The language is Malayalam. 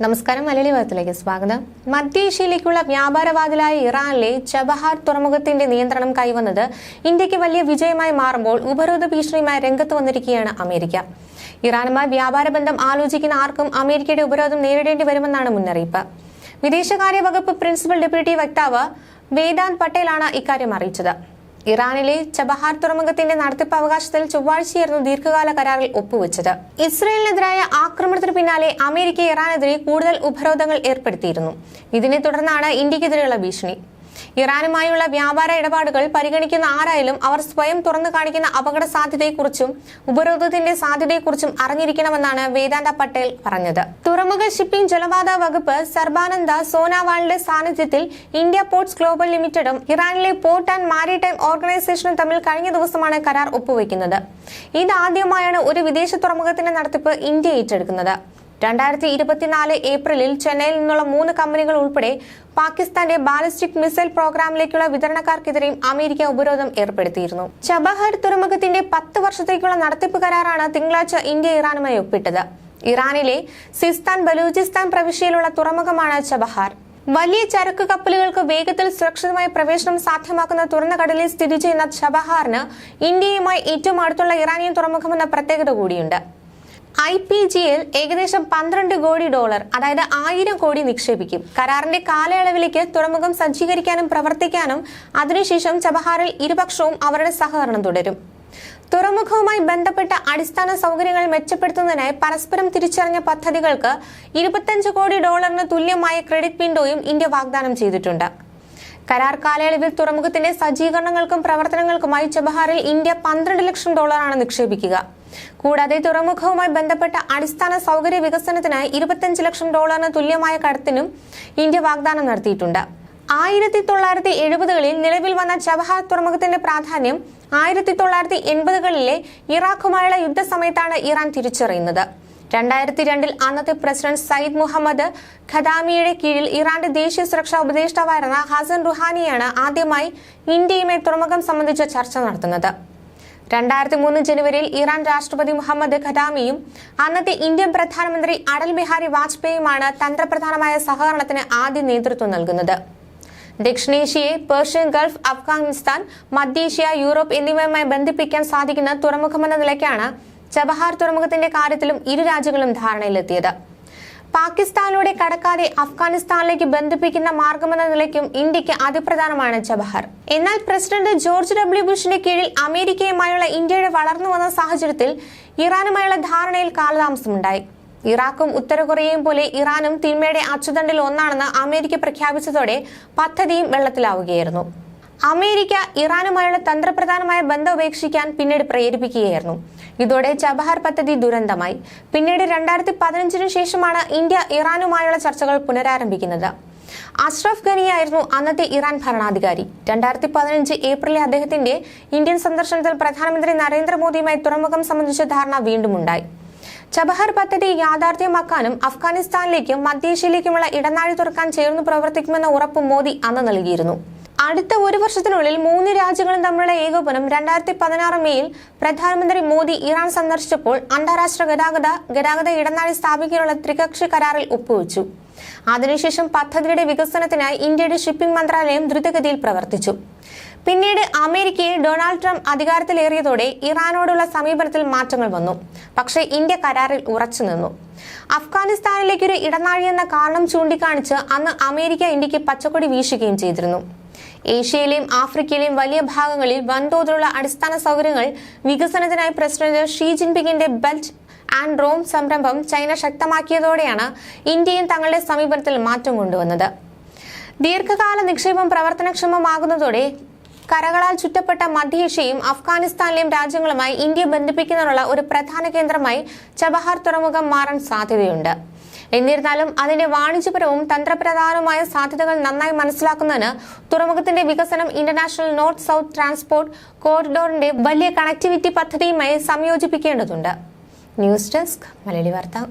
നമസ്കാരം. മലയാളി വാർത്തയിലേക്ക് സ്വാഗതം. മധ്യേഷ്യയിലേക്കുള്ള വ്യാപാരവാതിലായ ഇറാനിലെ ചബഹാർ തുറമുഖത്തിന്റെ നിയന്ത്രണം കൈവന്നത് ഇന്ത്യക്ക് വലിയ വിജയമായി മാറുമ്പോൾ ഉപരോധ ഭീഷണിയുമായി രംഗത്ത് വന്നിരിക്കുകയാണ് അമേരിക്ക. ഇറാനുമായി വ്യാപാര ബന്ധം ആലോചിക്കുന്ന ആർക്കും അമേരിക്കയുടെ ഉപരോധം നേരിടേണ്ടി വരുമെന്നാണ് മുന്നറിയിപ്പ്. വിദേശകാര്യ വകുപ്പ് പ്രിൻസിപ്പൽ ഡെപ്യൂട്ടി വക്താവ് വേദാന്ത് പട്ടേലാണ് ഇക്കാര്യം അറിയിച്ചത്. ഇറാനിലെ ചബഹാർ തുറമുഖത്തിന്റെ നടത്തിപ്പ് അവകാശത്തിൽ ചൊവ്വാഴ്ചയായിരുന്നു ദീർഘകാല കരാറിൽ ഒപ്പുവെച്ചത്. ഇസ്രയേലിനെതിരായ ആക്രമണത്തിന് പിന്നാലെ അമേരിക്ക ഇറാനെതിരെ കൂടുതൽ ഉപരോധങ്ങൾ ഏർപ്പെടുത്തിയിരുന്നു. ഇതിനെ തുടർന്നാണ് ഇന്ത്യക്കെതിരെയുള്ള ഭീഷണി. ഇറാനുമായുള്ള വ്യാപാര ഇടപാടുകൾ പരിഗണിക്കുന്ന ആരായാലും അവർ സ്വയം തുറന്നു കാണിക്കുന്ന അപകട സാധ്യതയെക്കുറിച്ചും ഉപരോധത്തിന്റെ സാധ്യതയെക്കുറിച്ചും അറിഞ്ഞിരിക്കണമെന്നാണ് വേദാന്ത പട്ടേൽ പറഞ്ഞത്. തുറമുഖ ഷിപ്പിംഗ് ജലപാത വകുപ്പ് സർബാനന്ദ സോനാവാളിന്റെ സാന്നിധ്യത്തിൽ ഇന്ത്യ പോർട്സ് ഗ്ലോബൽ ലിമിറ്റഡും ഇറാനിലെ പോർട്ട് ആൻഡ് മാരിടൈം ഓർഗനൈസേഷനും തമ്മിൽ കഴിഞ്ഞ ദിവസമാണ് കരാർ ഒപ്പുവെക്കുന്നത്. ഇതാദ്യമായാണ് ഒരു വിദേശ തുറമുഖത്തിന്റെ നടത്തിപ്പ് ഇന്ത്യ ഏറ്റെടുക്കുന്നത്. 2024 ഏപ്രിലിൽ ചെന്നൈയിൽ നിന്നുള്ള 3 കമ്പനികൾ ഉൾപ്പെടെ പാകിസ്ഥാന്റെ ബാലിസ്റ്റിക് മിസൈൽ പ്രോഗ്രാമിലേക്കുള്ള വിതരണക്കാർക്കെതിരെയും അമേരിക്ക ഉപരോധം ഏർപ്പെടുത്തിയിരുന്നു. ചബഹാർ തുറമുഖത്തിന്റെ 10 വർഷത്തേക്കുള്ള നടത്തിപ്പ് കരാറാണ് തിങ്കളാഴ്ച ഇന്ത്യ ഇറാനുമായി ഒപ്പിട്ടത്. ഇറാനിലെ സിസ്താൻ ബലൂചിസ്ഥാൻ പ്രവിശ്യയിലുള്ള തുറമുഖമാണ് ചബഹാർ. വലിയ ചരക്ക് കപ്പലുകൾക്ക് വേഗത്തിൽ സുരക്ഷിതമായ പ്രവേശനം സാധ്യമാക്കുന്ന തുറന്ന കടലിൽ സ്ഥിതി ചെയ്യുന്ന ചബഹാറിന് ഇന്ത്യയുമായി ഏറ്റവും അടുത്തുള്ള ഇറാനിയൻ തുറമുഖമെന്ന പ്രത്യേകത കൂടിയുണ്ട്. IPGL ഏകദേശം $12 കോടി, അതായത് 1000 കോടി നിക്ഷേപിക്കും. കരാറിന്റെ കാലയളവിലേക്ക് തുറമുഖം സജ്ജീകരിക്കാനും പ്രവർത്തിക്കാനും അതിനുശേഷം ചബഹാറിൽ ഇരുപക്ഷവും അവരുടെ സഹകരണം തുടരും. തുറമുഖവുമായി ബന്ധപ്പെട്ട അടിസ്ഥാന സൗകര്യങ്ങൾ മെച്ചപ്പെടുത്തുന്നതിനായി പരസ്പരം തിരിച്ചറിഞ്ഞ പദ്ധതികൾക്ക് $25 കോടി തുല്യമായ ക്രെഡിറ്റ് വിൻഡോയും ഇന്ത്യ വാഗ്ദാനം ചെയ്തിട്ടുണ്ട്. കരാർ കാലയളവിൽ തുറമുഖത്തിന്റെ സജ്ജീകരണങ്ങൾക്കും പ്രവർത്തനങ്ങൾക്കുമായി ചബഹാറിൽ ഇന്ത്യ $12 ലക്ഷം നിക്ഷേപിക്കുക. കൂടാതെ തുറമുഖവുമായി ബന്ധപ്പെട്ട അടിസ്ഥാന സൗകര്യ വികസനത്തിനായി $25 ലക്ഷം തുല്യമായ കടത്തിനും ഇന്ത്യ വാഗ്ദാനം നടത്തിയിട്ടുണ്ട്. 1970കളിൽ നിലവിൽ വന്ന ചബഹാർ തുറമുഖത്തിന്റെ പ്രാധാന്യം 1980കളിലെ ഇറാഖുമായുള്ള യുദ്ധസമയത്താണ് ഇറാൻ തിരിച്ചറിയുന്നത്. 2002 അന്നത്തെ പ്രസിഡന്റ് സയ്യിദ് മുഹമ്മദ് ഖദാമിയുടെ കീഴിൽ ഇറാന്റെ ദേശീയ സുരക്ഷാ ഉപദേഷ്ടാവായിരുന്ന ഹസൻ റുഹാനിയാണ് ആദ്യമായി ഇന്ത്യയുമായി തുറമുഖം സംബന്ധിച്ച ചർച്ച നടത്തുന്നത്. 2003 ജനുവരിയിൽ ഇറാൻ രാഷ്ട്രപതി മുഹമ്മദ് ഖദാമിയും അന്നത്തെ ഇന്ത്യൻ പ്രധാനമന്ത്രി അടൽ ബിഹാരി വാജ്പേയിയുമാണ് തന്ത്രപ്രധാനമായ സഹകരണത്തിന് ആദ്യ നേതൃത്വം നൽകുന്നത്. ദക്ഷിണേഷ്യയെ പേർഷ്യൻ ഗൾഫ്, അഫ്ഗാനിസ്ഥാൻ, മധ്യേഷ്യ, യൂറോപ്പ് എന്നിവയുമായി ബന്ധിപ്പിക്കാൻ സാധിക്കുന്ന തുറമുഖമെന്ന നിലയ്ക്കാണ് ചബഹാർ തുറമുഖത്തിന്റെ കാര്യത്തിലും ഇരു രാജ്യങ്ങളും ധാരണയിലെത്തിയത്. പാകിസ്ഥാനിലൂടെ കടക്കാതെ അഫ്ഗാനിസ്ഥാനിലേക്ക് ബന്ധിപ്പിക്കുന്ന മാർഗമെന്ന നിലയ്ക്കും ഇന്ത്യക്ക് അതിപ്രധാനമാണ് ചബഹാർ. എന്നാൽ പ്രസിഡന്റ് ജോർജ് W. ബുഷിന്റെ കീഴിൽ അമേരിക്കയുമായുള്ള ഇന്ത്യയുടെ വളർന്നു വന്ന സാഹചര്യത്തിൽ ഇറാനുമായുള്ള ധാരണയിൽ കാലതാമസമുണ്ടായി. ഇറാഖും ഉത്തര കൊറിയയും പോലെ ഇറാനും തിന്മയുടെ അച്ചുതണ്ടിൽ ഒന്നാണെന്ന് അമേരിക്ക പ്രഖ്യാപിച്ചതോടെ പദ്ധതിയും വെള്ളത്തിലാവുകയായിരുന്നു. അമേരിക്ക ഇറാനുമായുള്ള തന്ത്രപ്രധാനമായ ബന്ധം ഉപേക്ഷിക്കാൻ പിന്നീട് പ്രേരിപ്പിക്കുകയായിരുന്നു. ഇതോടെ ചബഹാർ പദ്ധതി ദുരന്തമായി. പിന്നീട് 2015 ശേഷമാണ് ഇന്ത്യ ഇറാനുമായുള്ള ചർച്ചകൾ പുനരാരംഭിക്കുന്നത്. അഷ്റഫ് ഘനിയായിരുന്നു അന്നത്തെ ഇറാൻ ഭരണാധികാരി. 2015 ഏപ്രിലിൽ അദ്ദേഹത്തിന്റെ ഇന്ത്യൻ സന്ദർശനത്തിൽ പ്രധാനമന്ത്രി നരേന്ദ്രമോദിയുമായി തുറമുഖം സംബന്ധിച്ച ധാരണ വീണ്ടും ഉണ്ടായി. ചബഹാർ പദ്ധതി യാഥാർത്ഥ്യമാക്കാനും അഫ്ഗാനിസ്ഥാനിലേക്കും മധ്യേഷ്യയിലേക്കുമുള്ള ഇടനാഴി തുറക്കാൻ ചേർന്ന് പ്രവർത്തിക്കുമെന്ന ഉറപ്പ് മോദി അന്ന് നൽകിയിരുന്നു. അടുത്ത 1 വർഷത്തിനുള്ളിൽ 3 രാജ്യങ്ങളും തമ്മിലുള്ള ഏകോപനം 2016 മെയ്യിൽ പ്രധാനമന്ത്രി മോദി ഇറാൻ സന്ദർശിച്ചപ്പോൾ അന്താരാഷ്ട്ര ഗതാഗത ഇടനാഴി സ്ഥാപിക്കാനുള്ള ത്രികക്ഷി കരാറിൽ ഒപ്പുവെച്ചു. അതിനുശേഷം പദ്ധതിയുടെ വികസനത്തിനായി ഇന്ത്യയുടെ ഷിപ്പിംഗ് മന്ത്രാലയം ദ്രുതഗതിയിൽ പ്രവർത്തിച്ചു. പിന്നീട് അമേരിക്കയെ ഡൊണാൾഡ് ട്രംപ് അധികാരത്തിലേറിയതോടെ ഇറാനോടുള്ള സമീപനത്തിൽ മാറ്റങ്ങൾ വന്നു. പക്ഷേ ഇന്ത്യ കരാറിൽ ഉറച്ചുനിന്നു. അഫ്ഗാനിസ്ഥാനിലേക്കൊരു ഇടനാഴി എന്ന കാരണം ചൂണ്ടിക്കാണിച്ച് അന്ന് അമേരിക്ക ഇന്ത്യക്ക് പച്ചക്കൊടി വീശുകയും ചെയ്തിരുന്നു. ഏഷ്യയിലെയും ആഫ്രിക്കയിലെയും വലിയ ഭാഗങ്ങളിൽ വൻതോതിലുള്ള അടിസ്ഥാന സൗകര്യങ്ങൾ വികസനത്തിനായി പ്രസിഡന്റ് ഷീ ജിൻപിങ്ങിന്റെ ബെൽറ്റ് ആൻഡ് റോം സംരംഭം ചൈന ശക്തമാക്കിയതോടെയാണ് ഇന്ത്യയും തങ്ങളുടെ സമീപനത്തിൽ മാറ്റം കൊണ്ടുവന്നത്. ദീർഘകാല നിക്ഷേപം പ്രവർത്തനക്ഷമമാകുന്നതോടെ കരകളാൽ ചുറ്റപ്പെട്ട മധ്യേഷ്യയും അഫ്ഗാനിസ്ഥാനിലെയും രാജ്യങ്ങളുമായി ഇന്ത്യ ബന്ധിപ്പിക്കുന്നതിനുള്ള ഒരു പ്രധാന കേന്ദ്രമായി ചബഹാർ തുറമുഖം മാറാൻ സാധ്യതയുണ്ട്. എന്നിരുന്നാലും അതിന്റെ വാണിജ്യപരവും തന്ത്രപ്രധാനവുമായ സാധ്യതകൾ നന്നായി മനസ്സിലാക്കുന്നതിന് തുറമുഖത്തിന്റെ വികസനം ഇന്റർനാഷണൽ നോർത്ത് സൗത്ത് ട്രാൻസ്പോർട്ട് കോറിഡോറിന്റെ വലിയ കണക്ടിവിറ്റി പദ്ധതിയുമായി സംയോജിപ്പിക്കേണ്ടതുണ്ട്. ന്യൂസ് ഡെസ്ക് മലയാളി വാർത്ത.